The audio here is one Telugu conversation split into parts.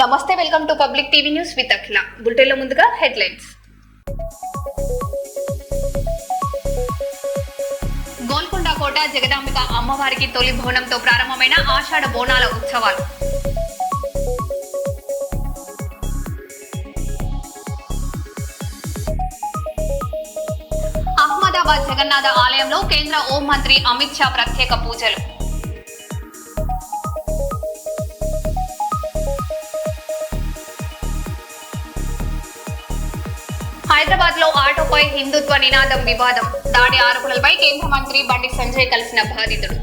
నమస్తే, welcome to public TV news with Akhila. బులెటిన్లో ముందుగా హెడ్లైన్స్. గోల్కొండ కోట జగదాంబిక అమ్మవారికి తొలి బోనంతో ప్రారంభమైన ఆషాఢ బోనాల ఉత్సవాలు. అహ్మదాబాద్ జగన్నాథ ఆలయంలో కేంద్ర హోం మంత్రి అమిత్ షా ప్రత్యేక పూజలు. హైదరాబాద్ లో ఆటోపై హిందుత్వ నినాదం వివాదం. దాడి ఆరోపణలపై కేంద్ర మంత్రి బండి సంజయ్ కలిసిన బాధితుడు.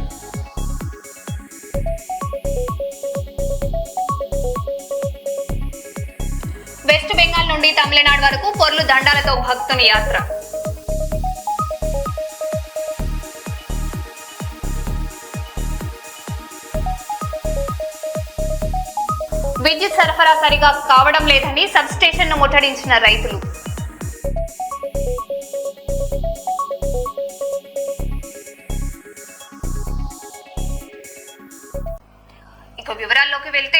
వెస్ట్ బెంగాల్ నుండి తమిళనాడు వరకు పొర్లు దండాలతో భక్తుని యాత్ర. విద్యుత్ సరఫరా సరిగా కావడం లేదని సబ్ స్టేషన్ ను ముట్టడించిన రైతులు. ఇక వివరాల్లోకి వెళ్తే,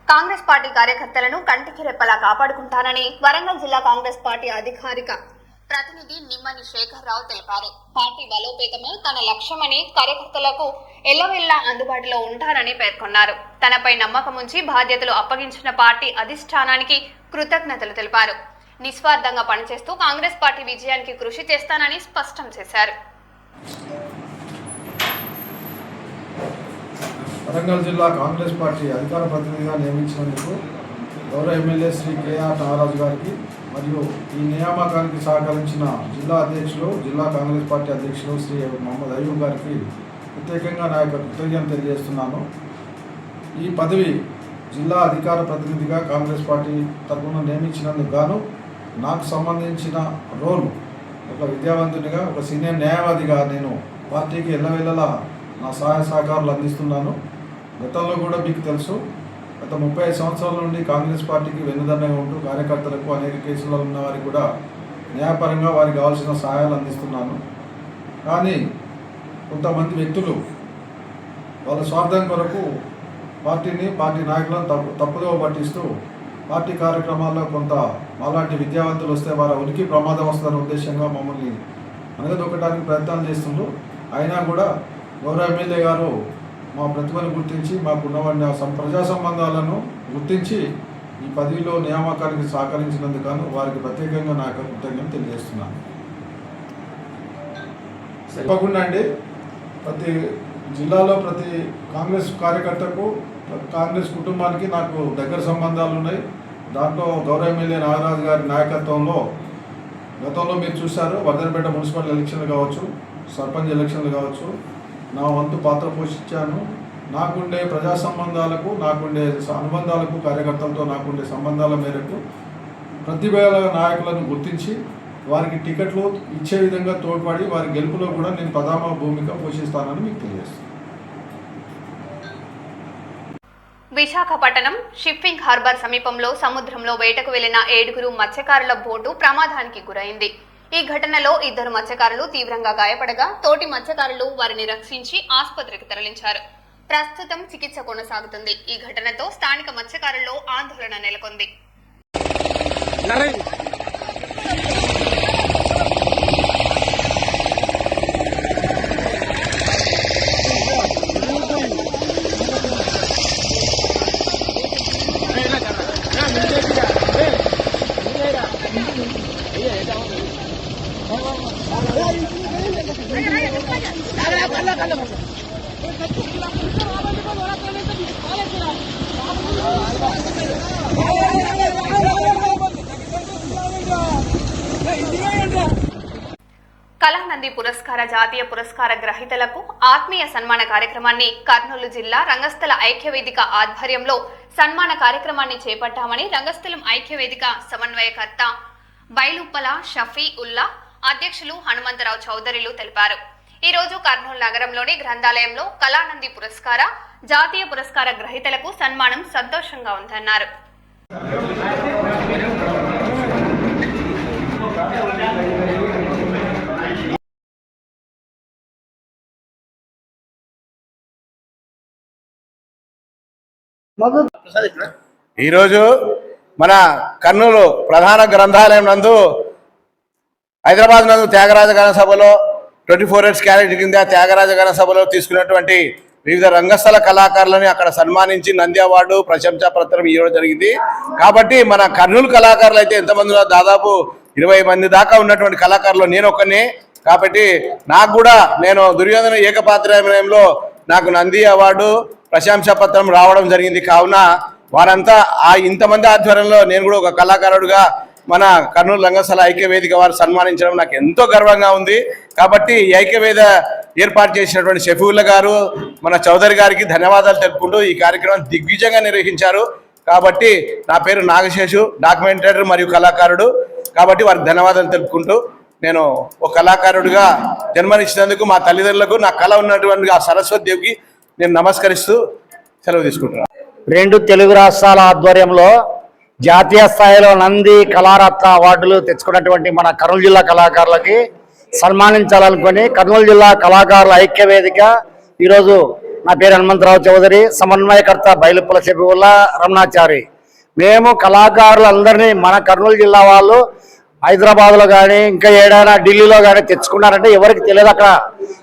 కాంగ్రెస్ పార్టీ కార్యకర్తలను కంటికి రెప్పలా కాపాడుకుంటానని వరంగల్ జిల్లా కాంగ్రెస్ పార్టీ అధికారిక ప్రతినిధి నిమ్మని శేఖర్ రావు తెలిపారు. పార్టీ బలోపేతమే తన లక్ష్యమని, కార్యకర్తలకు ఎల్లవెల్లా అందుబాటులో ఉంటారని పేర్కొన్నారు. తనపై నమ్మకం ఉంచి బాధ్యతలు అప్పగించిన పార్టీ అధిష్టానానికి కృతజ్ఞతలు తెలిపారు. నిస్వార్థంగా పనిచేస్తూ కాంగ్రెస్ పార్టీ విజయానికి కృషి చేస్తానని స్పష్టం చేశారు. వరంగల్ జిల్లా కాంగ్రెస్ పార్టీ అధికార ప్రతినిధిగా నియమించినందుకు గౌరవ ఎమ్మెల్యే శ్రీ కేఆర్ నాగరాజు గారికి మరియు ఈ నియామకానికి సహకరించిన జిల్లా అధ్యక్షులు, జిల్లా కాంగ్రెస్ పార్టీ అధ్యక్షులు శ్రీ మహమ్మద్ అయ్యూబ్ గారికి ప్రత్యేకంగా నా యొక్క కృతజ్ఞతలు తెలియజేస్తున్నాను. ఈ పదవి జిల్లా అధికార ప్రతినిధిగా కాంగ్రెస్ పార్టీ తరఫున నియమించినందుకు గాను నాకు సంబంధించిన రోల్ ఒక విద్యావంతునిగా, ఒక సీనియర్ న్యాయవాదిగా నేను పార్టీకి ఎల్లవెల్లలా నా సహాయ సహకారాలు అందిస్తున్నాను. గతంలో కూడా మీకు తెలుసు, గత 35 సంవత్సరాల నుండి కాంగ్రెస్ పార్టీకి వెన్నుదన్నుగా ఉంటూ కార్యకర్తలకు అనేక కేసులలో ఉన్న వారికి కూడా న్యాయపరంగా వారికి కావాల్సిన సహాయాలు అందిస్తున్నాను. కానీ కొంతమంది వ్యక్తులు వాళ్ళ స్వార్థం కొరకు పార్టీ నాయకులను తప్పుదోవ పట్టిస్తూ పార్టీ కార్యక్రమాల్లో కొంత అలాంటి విద్యావంతులు వస్తే వారి ఉనికి ప్రమాదం వస్తుందనే ఉద్దేశంగా మమ్మల్ని అనగదొక్కడానికి ప్రయత్నాలు చేస్తుండ్రు. అయినా కూడా గౌరవ ఎమ్మెల్యే గారు మా ప్రతిభను గుర్తించి, మాకున్న ప్రజా సంబంధాలను గుర్తించి ఈ పదవిలో నియామకానికి సహకరించినందుకు వారికి ప్రత్యేకంగా నా యొక్క కృతజ్ఞతలు తెలియజేస్తున్నాను. తప్పకుండా అండి, ప్రతి జిల్లాలో ప్రతి కాంగ్రెస్ కార్యకర్తకు, కాంగ్రెస్ కుటుంబానికి నాకు దగ్గర సంబంధాలు ఉన్నాయి. దాంట్లో గౌరవ ఎమ్మెల్యే నాగరాజు గారి నాయకత్వంలో గతంలో మీరు చూశారు, వర్ధనపేట మున్సిపల్ ఎలక్షన్లు కావచ్చు, సర్పంచ్ ఎలక్షన్లు కావచ్చు, నా వంతు పాత్ర పోషించాను. నాకుండే ప్రజా సంబంధాలకు, నాకుండే అనుబంధాలకు, కార్యకర్తలతో నాకుండే సంబంధాల మేరకు ప్రతిభల నాయకులను గుర్తించి వారికి టికెట్లు ఇచ్చే విధంగా తోడ్పడి వారి గెలుపులో కూడా నేను ప్రధాన భూమిక పోషిస్తానని మీకు తెలియజేస్తాను. విశాఖపట్నం షిప్పింగ్ హార్బర్ సమీపంలో సముద్రంలో వేటకు వెళ్లిన 7 మత్స్యకారుల బోటు ప్రమాదానికి గురైంది. ఈ ఘటనలో 2 మత్స్యకారులు తీవ్రంగా గాయపడగా తోటి మత్స్యకారులు వారిని రక్షించి ఆసుపత్రికి తరలించారు. ప్రస్తుతం చికిత్స కొనసాగుతుంది. ఈ ఘటనతో స్థానిక మత్స్యకారుల్లో ఆందోళన నెలకొంది. కళానంది పురస్కార జాతీయ పురస్కార గ్రహీతలకు ఆత్మీయ సన్మాన కార్యక్రమాన్ని కర్నూలు జిల్లా రంగస్థల ఐక్యవేదిక ఆధ్వర్యంలో సన్మాన కార్యక్రమాన్ని చేపట్టామని రంగస్థలం ఐక్యవేదిక సమన్వయకర్త బైలుప్పల షఫీ ఉల్లా, అధ్యక్షులు హనుమంతరావు చౌదరిలు తెలిపారు. ఈ రోజు కర్నూలు నగరంలోని గ్రంథాలయంలో కళానంది పురస్కార జాతీయ పురస్కార గ్రహీతలకు సన్మానం సంతోషంగా ఉందన్నారు. प्रसाद ఈరోజు మన కర్నూలు ప్రధాన గ్రంథాలయం నందు హైదరాబాద్ నందు త్యాగరాజ గాన సభలో 24 Hours క్యారెట్ కింద త్యాగరాజ గాన సభలో తీసుకున్నటువంటి వివిధ రంగస్థల కళాకారులని అక్కడ సన్మానించి నంది అవార్డు ప్రశంసా పత్రం ఇవ్వడం జరిగింది. కాబట్టి మన కర్నూలు కళాకారులు అయితే ఎంతమంది ఉన్నారు? దాదాపు 20 మంది దాకా ఉన్నటువంటి కళాకారులు నేను ఒక్కనే. కాబట్టి నాకు కూడా నేను దుర్యోధన ఏకపాత్రాభినయంలో నాకు నంది అవార్డు ప్రశంసా పత్రం రావడం జరిగింది. కావున వారంతా ఇంతమంది ఆధ్వర్యంలో నేను కూడా ఒక కళాకారుడుగా మన కర్నూలు రంగస్థల ఐక్యవేదిక వారు సన్మానించడం నాకు ఎంతో గర్వంగా ఉంది. కాబట్టి ఈ ఐక్యవేద ఏర్పాటు చేసినటువంటి షఫీవుల్లా గారు, మన చౌదరి గారికి ధన్యవాదాలు తెలుపుకుంటూ ఈ కార్యక్రమం దిగ్విజయంగా నిర్వహించారు. కాబట్టి నా పేరు నాగశేషు, డాక్యుమెంటరీ మరియు కళాకారుడు. కాబట్టి వారికి ధన్యవాదాలు తెలుపుకుంటూ నేను ఒక కళాకారుడిగా జన్మనిచ్చినందుకు మా తల్లిదండ్రులకు నా కళ ఉన్నటువంటి ఆ సరస్వతి దేవికి నేను నమస్కరిస్తూ సెలవు తీసుకుంటున్నాను. 2 తెలుగు రాష్ట్రాల ఆధ్వర్యంలో జాతీయ స్థాయిలో నంది కళారత్న అవార్డులు తెచ్చుకున్నటువంటి మన కర్నూలు జిల్లా కళాకారులకి సన్మానించాలనుకుని కర్నూలు జిల్లా కళాకారుల ఐక్యవేదిక ఈరోజు నా పేరు హనుమంతరావు చౌదరి, సమన్వయకర్త బైలుపుల షఫీవుల్లా రమణాచారి. మేము కళాకారులందరినీ మన కర్నూలు జిల్లా వాళ్ళు హైదరాబాద్లో కానీ ఇంకా ఏడైనా ఢిల్లీలో కానీ తెచ్చుకున్నారంటే ఎవరికి తెలియదు, అక్కడ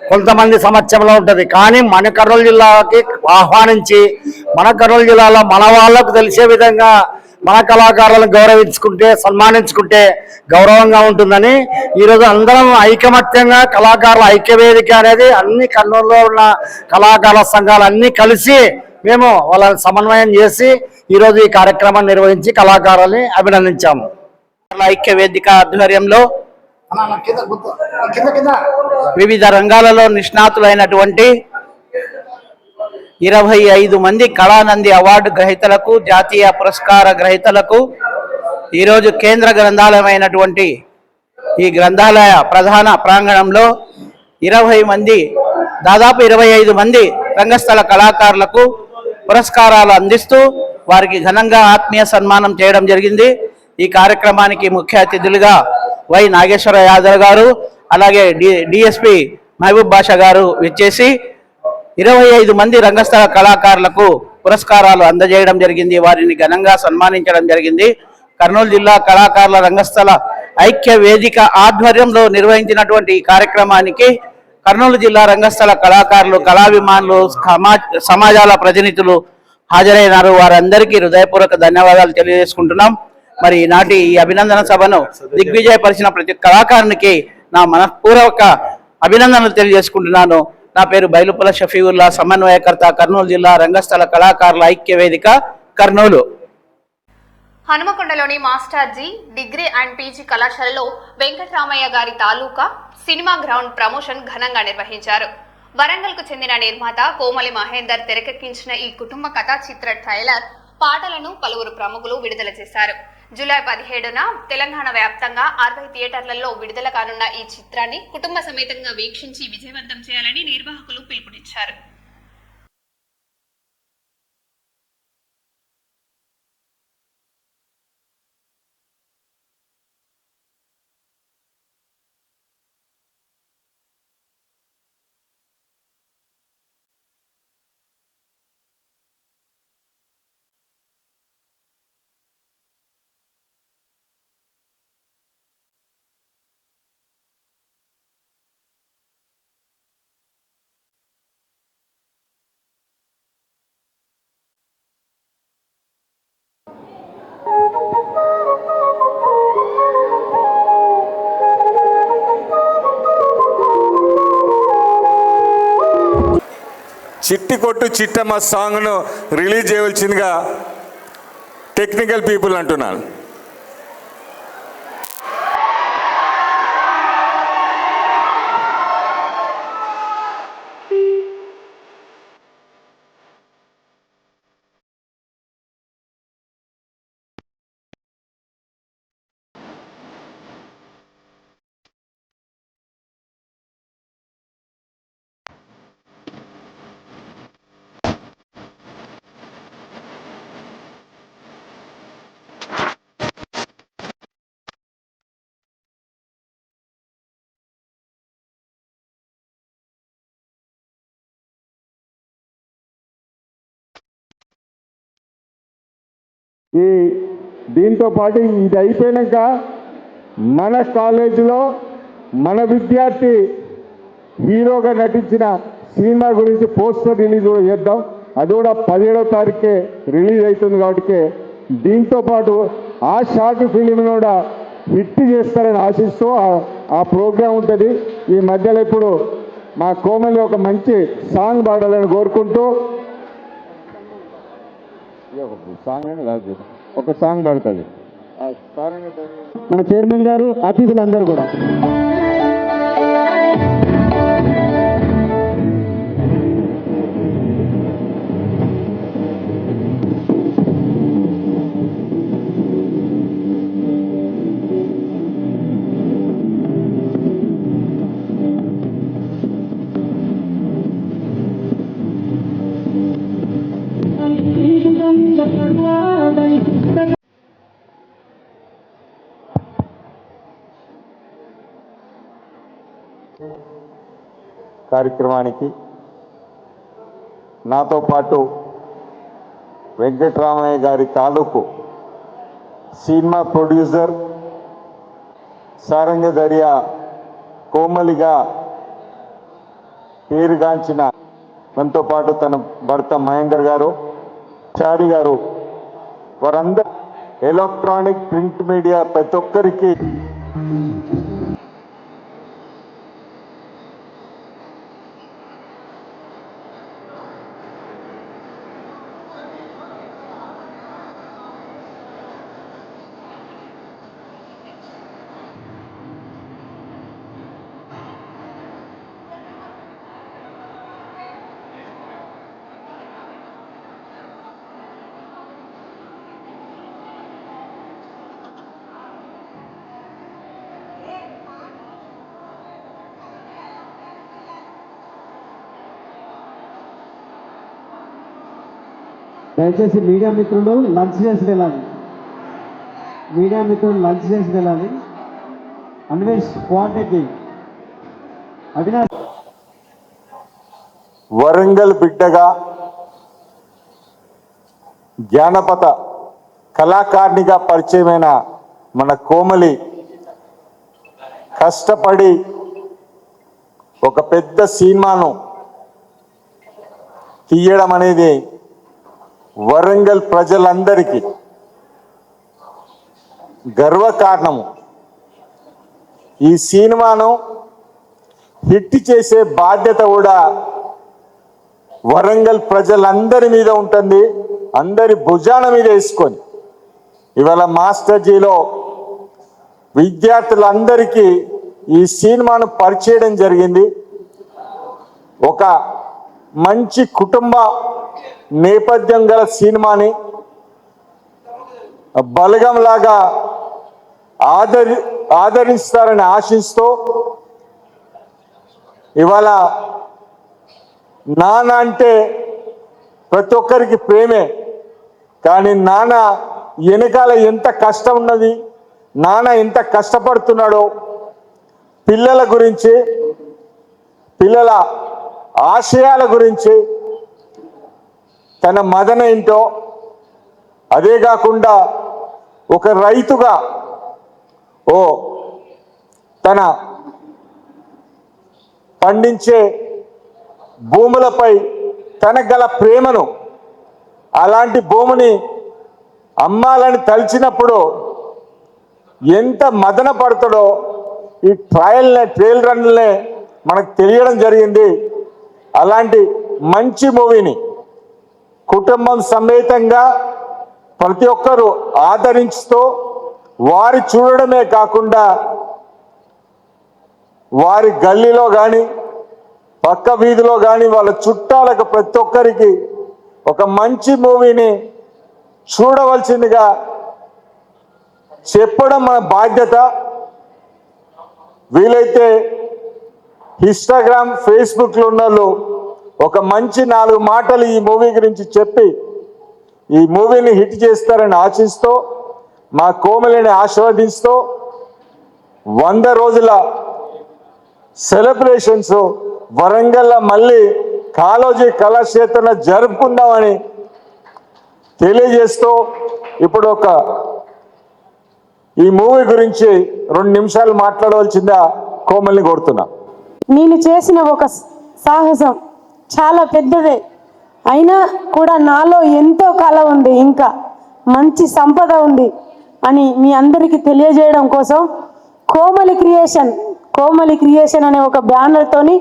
కొంతమంది సమక్షంలో ఉంటుంది. కానీ మన కర్నూలు జిల్లాకి ఆహ్వానించి మన కర్నూలు జిల్లాలో మన వాళ్ళకు తెలిసే విధంగా మన కళాకారులను గౌరవించుకుంటే సన్మానించుకుంటే గౌరవంగా ఉంటుందని ఈరోజు అందరం ఐకమత్యంగా కళాకారుల ఐక్యవేదిక అనేది అన్ని కర్నూలులో ఉన్న కళాకారుల సంఘాలు అన్నీ కలిసి మేము వాళ్ళని సమన్వయం చేసి ఈరోజు ఈ కార్యక్రమాన్ని నిర్వహించి కళాకారుల్ని అభినందించాము. ఐక్యవేదిక ఆధ్వర్యంలో వివిధ రంగాలలో నిష్ణాతులైనటువంటి 25 మంది కళానంది అవార్డు గ్రహీతలకు, జాతీయ పురస్కార గ్రహీతలకు ఈరోజు కేంద్ర గ్రంథాలయమైనటువంటి ఈ గ్రంథాలయ ప్రధాన ప్రాంగణంలో 20 మంది, దాదాపు 25 మంది రంగస్థల కళాకారులకు పురస్కారాలు అందిస్తూ వారికి ఘనంగా ఆత్మీయ సన్మానం చేయడం జరిగింది. ఈ కార్యక్రమానికి ముఖ్య అతిథులుగా వై నాగేశ్వర యాదవ్ గారు, అలాగే డిఎస్పి మహబూబ్ బాషా గారు విచ్చేసి 25 మంది రంగస్థల కళాకారులకు పురస్కారాలు అందజేయడం జరిగింది. వారిని ఘనంగా సన్మానించడం జరిగింది. కర్నూలు జిల్లా కళాకారుల రంగస్థల ఐక్య వేదిక ఆధ్వర్యంలో నిర్వహించినటువంటి ఈ కార్యక్రమానికి కర్నూలు జిల్లా రంగస్థల కళాకారులు, కళాభిమానులు, సమాజాల ప్రతినిధులు హాజరైనారు. వారందరికీ హృదయపూర్వక ధన్యవాదాలు తెలియజేసుకుంటున్నాం. మరి ఈనాటి ఈ అభినందన సభను దిగ్విజయపరిచిన ప్రతి కళాకారునికి నా మనపూర్వక అభినందనలు తెలియజేసుకుంటున్నాను. నా పేరు బైలుపుల షఫీవుల్లా, సమన్వయకర్త, కర్నూలు జిల్లా రంగస్థల కళాకారుల ఐక్య వేదిక, కర్నూలు. హనుమకొండలోని master ji degree and PG కళాశాలలో వెంకటరామయ్య గారి తాలూకా సినిమా గ్రౌండ్ ప్రమోషన్ ఘనంగా నిర్వహించారు. వరంగల్కు చెందిన నిర్మాత కోమలి మహేందర్ తెరకెక్కించిన ఈ కుటుంబ కథా చిత్ర ట్రైలర్ పాటలను పలువురు ప్రముఖులు విడుదల చేశారు. జూలై 17న తెలంగాణ వ్యాప్తంగా 60 థియేటర్లలో విడుదల కానున్న ఈ చిత్రాన్ని కుటుంబ సమేతంగా వీక్షించి విజయవంతం చేయాలని నిర్వాహకులు పిలుపునిచ్చారు. చిట్టి కొట్టు చిట్టమ్మ సాంగ్ను రిలీజ్ చేయవలసిందిగా టెక్నికల్ పీపుల్ అంటున్నాను. ఈ దీంతో పాటు ఇది అయిపోయాక మన కాలేజీలో మన విద్యార్థి హీరోగా నటించిన సినిమా గురించి పోస్టర్ రిలీజ్ కూడా చేద్దాం. అది కూడా 17వ తారీఖుకే రిలీజ్ అవుతుంది కాబట్టి దీంతో పాటు ఆ షార్ట్ ఫిలిం కూడా హిట్ చేస్తారని ఆశిస్తూ ఆ ప్రోగ్రాం ఉంటుంది. ఈ మధ్యలో ఇప్పుడు మా కోమలి ఒక మంచి సాంగ్ పాడాలని కోరుకుంటూ ఒక సాంగ్ పాడుతుంది మన చైర్మన్ గారు, అతిథులందరూ కూడా. కార్యక్రమానికి నాతో పాటు వెంకటరామయ్య గారి తాలూకు సినిమా ప్రొడ్యూసర్ సారంగ దర్యా కోమలిగా పేరుగాంచిన మనతో పాటు తన భర్త మహేందర్ గారు, చారి గారు, వారందరూ ఎలక్ట్రానిక్ ప్రింట్ మీడియా ప్రతి ఒక్కరికి దయచేసి మీడియా మిత్రులు లంచ్ చేసి వెళ్ళాలి. మీడియా మిత్రులు లంచ్ చేసి వెళ్ళాలి. అన్వేష్ క్వాంటిటీ అవినాష్ వరంగల్ బిడ్డగా జానపద కళాకారిణిగా పరిచయమైన మన కోమలి కష్టపడి ఒక పెద్ద సినిమాను తీయడం అనేది వరంగల్ ప్రజలందరికీ గర్వకారణము. ఈ సినిమాను హిట్ చేసే బాధ్యత కూడా వరంగల్ ప్రజలందరి మీద ఉంటుంది. అందరి భుజాన మీద వేసుకొని ఇవాళ మాస్టర్జీలో విద్యార్థులందరికీ ఈ సినిమాను పరిచయం జరిగింది. ఒక మంచి కుటుంబ నేపథ్యం గల సినిమాని బలగంలాగా ఆదరిస్తారని ఆశిస్తూ ఇవాళ నాన్న అంటే ప్రతి ఒక్కరికి ప్రేమే, కానీ నాన్న వెనకాల ఎంత కష్టం ఉన్నది, నాన్న ఎంత కష్టపడుతున్నాడో, పిల్లల గురించి, పిల్లల ఆశయాల గురించి, తన మదన ఏంటో, అదే కాకుండా ఒక రైతుగా తన పండించే భూములపై తనకు గల ప్రేమను, అలాంటి భూమిని అమ్మాలని తలిచినప్పుడు ఎంత మదన పడతాడో ఈ ట్రయల్ రన్లనే మనకు తెలియడం జరిగింది. అలాంటి మంచి మూవీని కుటుంబం సమేతంగా ప్రతి ఒక్కరూ ఆదరిస్తూ వారి చూడడమే కాకుండా వారి గల్లీలో కానీ పక్క వీధిలో కానీ వాళ్ళ చుట్టాలకు ప్రతి ఒక్కరికి ఒక మంచి మూవీని చూడవలసిందిగా చెప్పడం మన బాధ్యత. వీలైతే ఇన్స్టాగ్రామ్, ఫేస్బుక్లో ఉన్న వాళ్ళు ఒక మంచి 4 మాటలు ఈ మూవీ గురించి చెప్పి ఈ మూవీని హిట్ చేస్తారని ఆశిస్తూ, మా కోమలిని ఆశీర్వదిస్తూ 100 రోజుల సెలబ్రేషన్స్ వరంగల్లో మళ్ళీ కాళోజీ కళాక్షేత్రంలో జరుపుకుందామని తెలియజేస్తూ ఇప్పుడు ఈ మూవీ గురించి 2 నిమిషాలు మాట్లాడవలసిందా కోమల్ని కోరుతున్నా. నేను చేసిన ఒక సాహసం చాలా పెద్దదే, అయినా కూడా నాలో ఎంతో కళ ఉంది, ఇంకా మంచి సంపద ఉంది అని మీ అందరికీ తెలియజేయడం కోసం కోమలి క్రియేషన్ అనే ఒక బ్యానర్తోని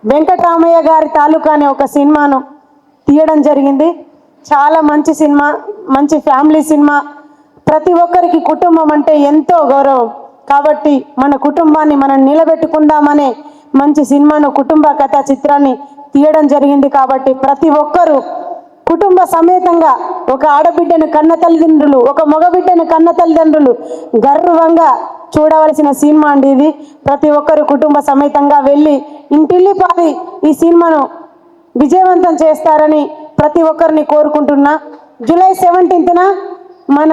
వెంకటరామయ్య గారి తాలూకా అనే ఒక సినిమాను తీయడం జరిగింది. చాలా మంచి సినిమా, మంచి ఫ్యామిలీ సినిమా. ప్రతి ఒక్కరికి కుటుంబం అంటే ఎంతో గౌరవం కాబట్టి మన కుటుంబాన్ని మనం నిలబెట్టుకుందామనే మంచి సినిమాను, కుటుంబ కథా చిత్రాన్ని తీయడం జరిగింది. కాబట్టి ప్రతి ఒక్కరూ కుటుంబ సమేతంగా ఒక ఆడబిడ్డను కన్న తల్లిదండ్రులు, ఒక మగబిడ్డను కన్న తల్లిదండ్రులు గర్వంగా చూడవలసిన సినిమా అండి ఇది. ప్రతి ఒక్కరు కుటుంబ సమేతంగా వెళ్ళి ఇంటిల్లిపాది ఈ సినిమాను విజయవంతం చేస్తారని ప్రతి ఒక్కరిని కోరుకుంటున్నా. జూలై 17న మన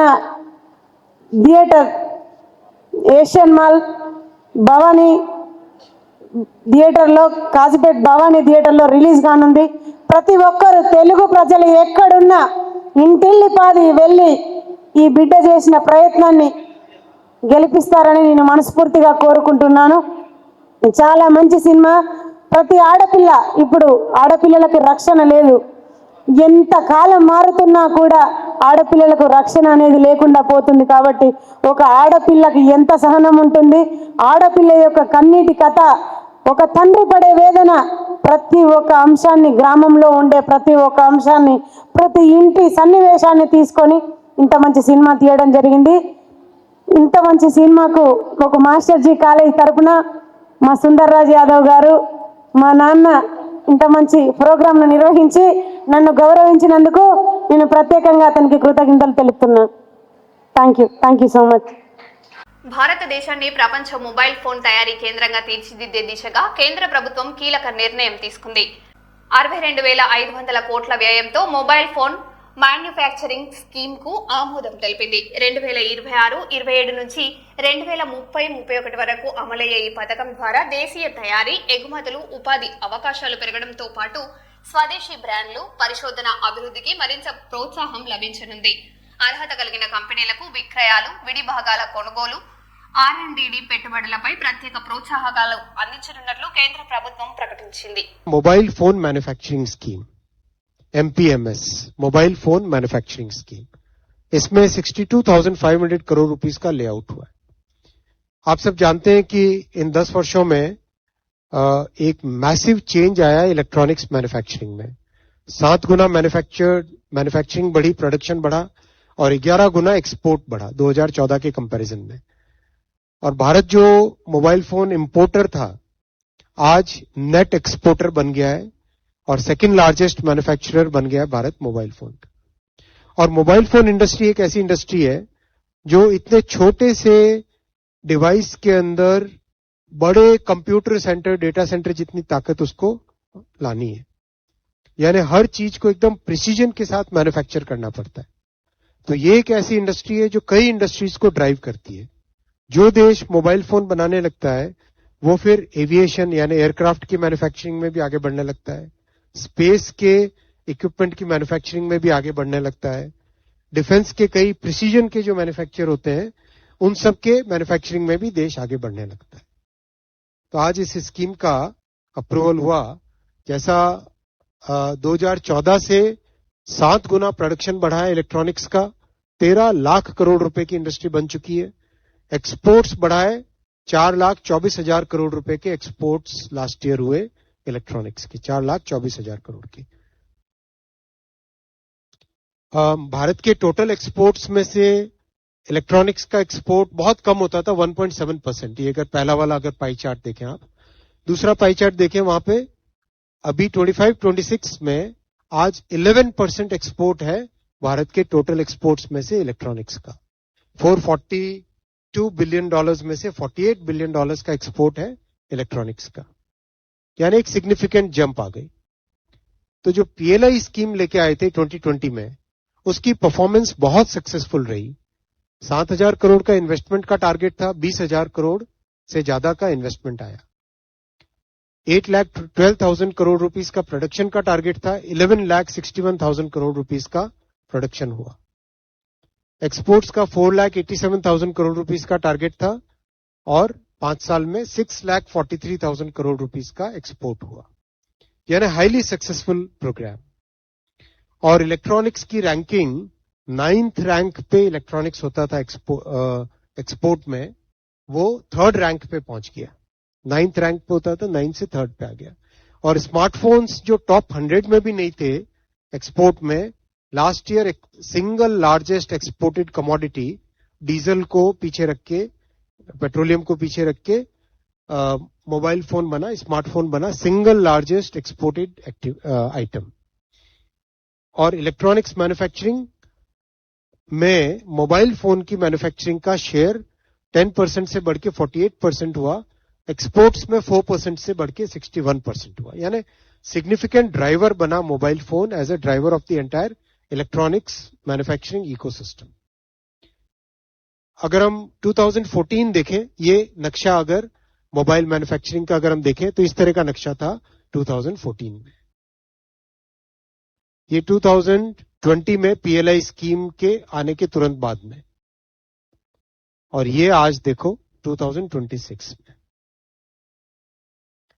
థియేటర్ ఏషియన్ మాల్ భవానీ థియేటర్లో, కాజీపేట్ భవానీ థియేటర్లో రిలీజ్ కానుంది. ప్రతి ఒక్కరు తెలుగు ప్రజలు ఎక్కడున్నా ఇంటిల్లిపాది వెళ్ళి ఈ బిడ్డ చేసిన ప్రయత్నాన్ని గెలిపిస్తారని నేను మనస్ఫూర్తిగా కోరుకుంటున్నాను. చాలా మంచి సినిమా. ప్రతి ఆడపిల్ల, ఇప్పుడు ఆడపిల్లలకు రక్షణ లేదు, ఎంత కాలం మారుతున్నా కూడా ఆడపిల్లలకు రక్షణ అనేది లేకుండా పోతుంది. కాబట్టి ఒక ఆడపిల్లకి ఎంత సహనం ఉంటుంది, ఆడపిల్ల యొక్క కన్నీటి కథ, ఒక తండ్రి పడే వేదన, ప్రతి ఒక్క అంశాన్ని, గ్రామంలో ఉండే ప్రతి ఒక్క అంశాన్ని, ప్రతి ఇంటి సన్నివేశాన్ని తీసుకొని ఇంత మంచి సినిమా తీయడం జరిగింది. ఇంత మంచి సినిమాకు ఒక మాస్టర్జీ కాలేజ్ తరపున మా సుందర్రాజ్ యాదవ్ గారు, మా నాన్న ఇంత మంచి ప్రోగ్రాంను నిర్వహించి నన్ను గౌరవించినందుకు నేను ప్రత్యేకంగా అతనికి కృతజ్ఞతలు తెలుపుతున్నాను. Thank you so much. భారతదేశాన్ని ప్రపంచ మొబైల్ ఫోన్ తయారీ కేంద్రంగా తీర్చిదిద్దే దిశగా కేంద్ర ప్రభుత్వం కీలక నిర్ణయం తీసుకుంది. 62,500 కోట్ల వ్యయంతో మొబైల్ ఫోన్ మ్యానుఫ్యాక్చరింగ్ స్కీమ్ కు ఆమోదం తెలిపింది. 2026-27 నుంచి 2030-31 వరకు అమలయ్యే ఈ పథకం ద్వారా దేశీయ తయారీ, ఎగుమతులు, ఉపాధి అవకాశాలు పెరగడంతో పాటు స్వదేశీ బ్రాండ్లు, పరిశోధన అభివృద్ధికి మరింత ప్రోత్సాహం లభించనుంది. అర్హత కలిగిన కంపెనీలకు విక్రయాలు, విడి భాగాల కొనుగోలు, R&D పెట్టుబడులపై ప్రత్యేక ప్రోత్సాహకాలు అందించనున్నట్లు కేంద్ర ప్రభుత్వం ప్రకటించింది. Mobile phone manufacturing scheme MPMS mobile phone manufacturing scheme, इसमें 62,500 करोड़ रुपीस का लेआउट हुआ है. आप सब जानते हैं कि इन 10 वर्षों में एक मैसिव चेंज आया इलेक्ट्रॉनिक्स मैन्युफैक्चरिंग में. 7 गुना मैन्युफैक्चरिंग बढ़ी, प्रोडक्शन बढ़ा और 11 गुना एक्सपोर्ट बढ़ा 2014 के कंपैरिजन में. और भारत जो मोबाइल फोन इंपोर्टर था आज नेट एक्सपोर्टर बन गया है और सेकंड लार्जेस्ट मैन्युफैक्चरर बन गया है भारत मोबाइल फोन का. और मोबाइल फोन इंडस्ट्री एक ऐसी इंडस्ट्री है जो इतने छोटे से डिवाइस के अंदर बड़े कंप्यूटर सेंटर, डेटा सेंटर जितनी ताकत उसको लानी है, यानी हर चीज को एकदम प्रिसीजन के साथ मैन्युफैक्चर करना पड़ता है. तो ये एक ऐसी इंडस्ट्री है जो कई इंडस्ट्रीज को ड्राइव करती है. जो देश मोबाइल फोन बनाने लगता है वो फिर एविएशन यानी एयरक्राफ्ट की मैन्युफैक्चरिंग में भी आगे बढ़ने लगता है, स्पेस के इक्विपमेंट की मैन्युफैक्चरिंग में भी आगे बढ़ने लगता है, डिफेंस के कई प्रिसीजन के जो मैन्युफैक्चर होते हैं उन सब के मैन्युफैक्चरिंग में भी देश आगे बढ़ने लगता है. तो आज इस स्कीम का अप्रूवल हुआ. जैसा 2014 से 7 गुना प्रोडक्शन बढ़ा है इलेक्ट्रॉनिक्स का, 13 लाख करोड़ रुपए की इंडस्ट्री बन चुकी है. एक्सपोर्ट्स बढ़ाए, 4,24,000 करोड़ रुपए के एक्सपोर्ट्स लास्ट ईयर हुए इलेक्ट्रॉनिक्स के, 4,24,000 करोड़ के. भारत के टोटल एक्सपोर्ट्स में से इलेक्ट्रॉनिक्स का एक्सपोर्ट बहुत कम होता था, 1.7%. ये अगर पहला वाला अगर पाई चार्ट देखें आप, दूसरा पाई चार्ट देखें वहां पे अभी 25-26 में आज 11% एक्सपोर्ट है भारत के टोटल एक्सपोर्ट्स में से इलेक्ट्रॉनिक्स का. $442 बिलियन में से $48 बिलियन का एक्सपोर्ट है इलेक्ट्रॉनिक्स का, यानी एक सिग्निफिकेंट जंप आ गई. तो जो PLI स्कीम लेके आए थे 2020 में, उसकी परफॉर्मेंस बहुत सक्सेसफुल रही. 7,000 करोड़ का इन्वेस्टमेंट का टारगेट था, 20,000 करोड़ से ज्यादा का इन्वेस्टमेंट आया. 8,12,000 करोड़ रुपीस का प्रोडक्शन का टारगेट था, 11,61,000 करोड़ रुपीस का प्रोडक्शन हुआ. एक्सपोर्ट्स का 4,87,000 करोड़ रुपीस का टारगेट था और 5 साल में 6,43,000 करोड़ रुपीस का एक्सपोर्ट हुआ, यानी हाईली सक्सेसफुल प्रोग्राम। और इलेक्ट्रॉनिक्स की रैंकिंग 9th रैंक पे इलेक्ट्रॉनिक्स होता था एक्सपोर्ट में, वो 3rd रैंक पे पहुंच गया। 9th रैंक पे होता था, 9 से 3rd पे आ गया। और स्मार्टफोन्स जो टॉप 100 में भी नहीं थे एक्सपोर्ट में, लास्ट ईयर एक single largest exported commodity diesel को पीछे रख के, पेट्रोलियम को पीछे रख के मोबाइल फोन बना, स्मार्टफोन बना, सिंगल लार्जेस्ट एक्सपोर्टेड आइटम। और इलेक्ट्रॉनिक्स मैन्युफैक्चरिंग में मोबाइल फोन की मैन्युफैक्चरिंग का शेयर 10% से बढ़ के 48% हुआ, एक्सपोर्ट्स में 4% से बढ़ के 61% हुआ, यानी सिग्निफिकेंट ड्राइवर बना mobile phone as a driver of the entire electronics manufacturing ecosystem. अगर हम 2014 देखें, ये नक्शा अगर मोबाइल मैन्युफैक्चरिंग का अगर हम देखें तो इस तरह का नक्शा था 2014 में। ये 2020 में पीएलआई स्कीम के आने के तुरंत बाद में, और ये आज देखो 2026 में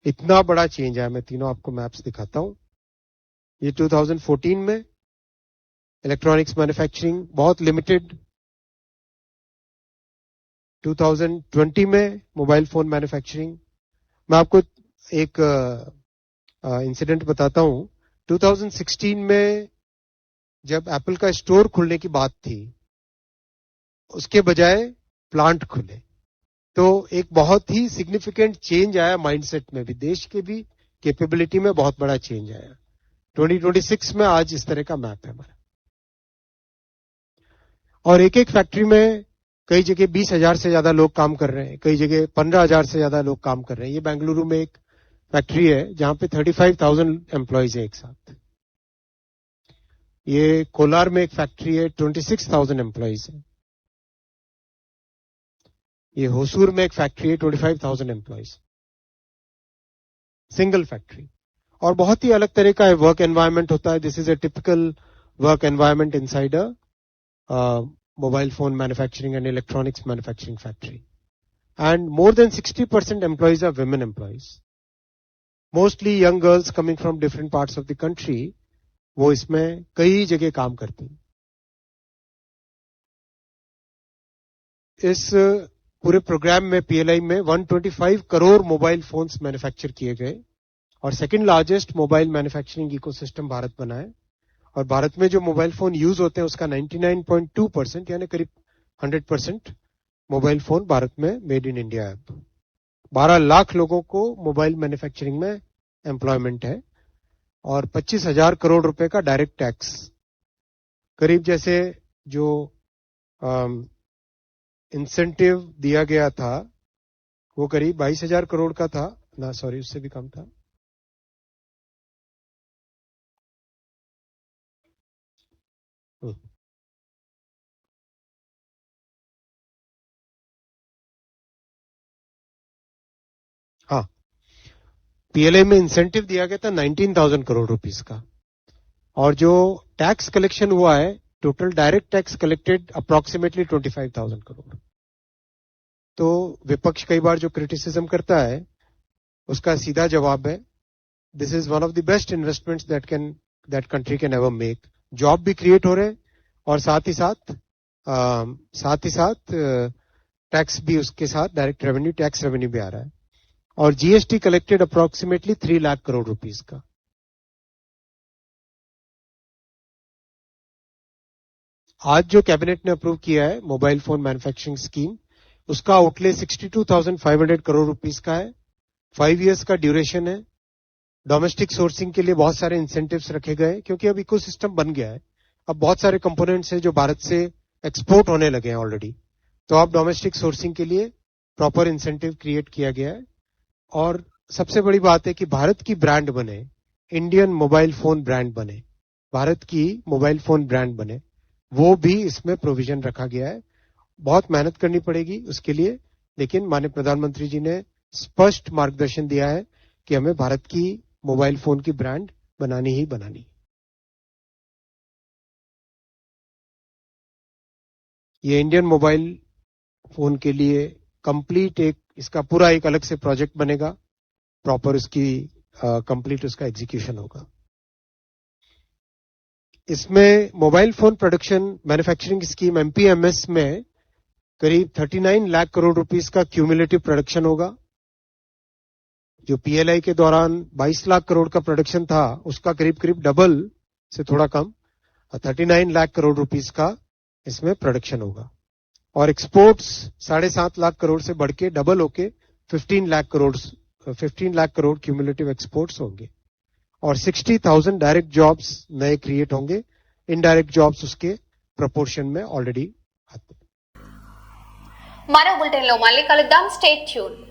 इतना बड़ा चेंज आया। मैं तीनों आपको मैप्स दिखाता हूं। ये 2014 में इलेक्ट्रॉनिक्स मैन्युफैक्चरिंग बहुत लिमिटेड, 2020 में मोबाइल फोन मैन्युफैक्चरिंग। मैं आपको एक इंसिडेंट बताता हूं। 2016 में जब एप्पल का स्टोर खुलने की बात थी, उसके बजाय प्लांट खुले, तो एक बहुत ही सिग्निफिकेंट चेंज आया माइंडसेट में भी, देश के भी कैपेबिलिटी में बहुत बड़ा चेंज आया। 2026 में आज इस तरह का मैप है हमारा। और एक एक फैक्ट्री में कई जगह 20,000 से ज्यादा लोग काम कर रहे हैं, कई जगह 15,000 से ज्यादा लोग काम कर रहे हैं। ये बेंगलुरु में एक फैक्ट्री है जहां पे 35,000 एम्प्लॉइज है एक साथ। ये कोलार में एक फैक्ट्री है, 26,000 एम्प्लॉइज है। ये होसूर में एक फैक्ट्री है, 25,000 एम्प्लॉइज, सिंगल फैक्ट्री। और बहुत ही अलग तरह का वर्क एनवायरनमेंट होता है। This is a typical work environment inside a mobile phone manufacturing and electronics manufacturing factory. And more than 60% employees are women employees. Mostly young girls coming from different parts of the country, वो इसमें कई जगह काम करती हैं। इस पूरे प्रोग्राम में पीएलआई में 125 करोड़ मोबाइल फोन्स मैन्युफैक्चर किए गए और second largest mobile manufacturing ecosystem Bharat बना है। और भारत में जो मोबाइल फोन यूज होते हैं उसका 99.2% यानी करीब 100% मोबाइल फोन भारत में मेड इन इंडिया है। 12 लाख लोगों को मोबाइल मैन्युफैक्चरिंग में एम्प्लॉयमेंट है और 25,000 करोड़ रुपए का डायरेक्ट टैक्स, करीब जैसे जो इंसेंटिव दिया गया था वो करीब 22,000 करोड़ का था ना, सॉरी उससे भी कम था। हाँ, पीएलआई में इंसेंटिव दिया गया था 19,000 करोड़ रुपीस का। और जो टैक्स कलेक्शन हुआ है, total direct tax collected approximately 25,000 crore. तो विपक्ष कई बार जो क्रिटिसिज्म करता है उसका सीधा जवाब है, this is one of the best investments that country can ever make. Job भी क्रिएट हो रहे हैं और साथ ही साथ टैक्स भी उसके साथ डायरेक्ट रेवेन्यू, टैक्स रेवेन्यू भी आ रहा है। और GST collected approximately 3 lakh crore rupees का। आज जो कैबिनेट ने अप्रूव किया है मोबाइल फोन मैन्युफैक्चरिंग स्कीम, उसका आउटले 62,500 करोड़ रुपीस का है। 5 इयर्स का ड्यूरेशन है। डोमेस्टिक सोर्सिंग के लिए बहुत सारे इंसेंटिव्स रखे गए क्योंकि अब इकोसिस्टम बन गया है। अब बहुत सारे कंपोनेंट्स हैं जो भारत से एक्सपोर्ट होने लगे हैं ऑलरेडी, तो अब डोमेस्टिक सोर्सिंग के लिए प्रॉपर इंसेंटिव क्रिएट किया गया है। और सबसे बड़ी बात है कि भारत की ब्रांड बने, इंडियन मोबाइल फोन ब्रांड बने, भारत की मोबाइल फोन ब्रांड बने, वो भी इसमें प्रोविजन रखा गया है। बहुत मेहनत करनी पड़ेगी उसके लिए, लेकिन माननीय प्रधानमंत्री जी ने स्पष्ट मार्गदर्शन दिया है कि हमें भारत की मोबाइल फोन की ब्रांड बनानी ही बनानी। ये इंडियन मोबाइल फोन के लिए कंप्लीट इसका पूरा एक अलग से प्रोजेक्ट बनेगा, प्रॉपर उसकी कंप्लीट उसका एग्जीक्यूशन होगा। इसमें mobile phone production manufacturing scheme MPMS में करीब 39 लाख करोड़ रुपीस का क्यूमुलेटिव प्रोडक्शन होगा। जो PLI के दौरान 22 लाख करोड़ का प्रोडक्शन था, उसका करीब करीब डबल से थोड़ा कम 39 लाख करोड़ रुपीस का इसमें प्रोडक्शन होगा। और एक्सपोर्ट्स 7.5 लाख करोड़ से बढ़ के डबल होके 15 लाख करोड़ क्यूमुलेटिव एक्सपोर्ट्स होंगे। और 60,000 डायरेक्ट जॉब्स नए क्रिएट होंगे। इनडायरेक्ट जॉब्स उसके प्रपोर्शन में ऑलरेडी आते हैं। మరో బులెటిన్ లో మళ్ళీ కలుద్దాం. Stay tune.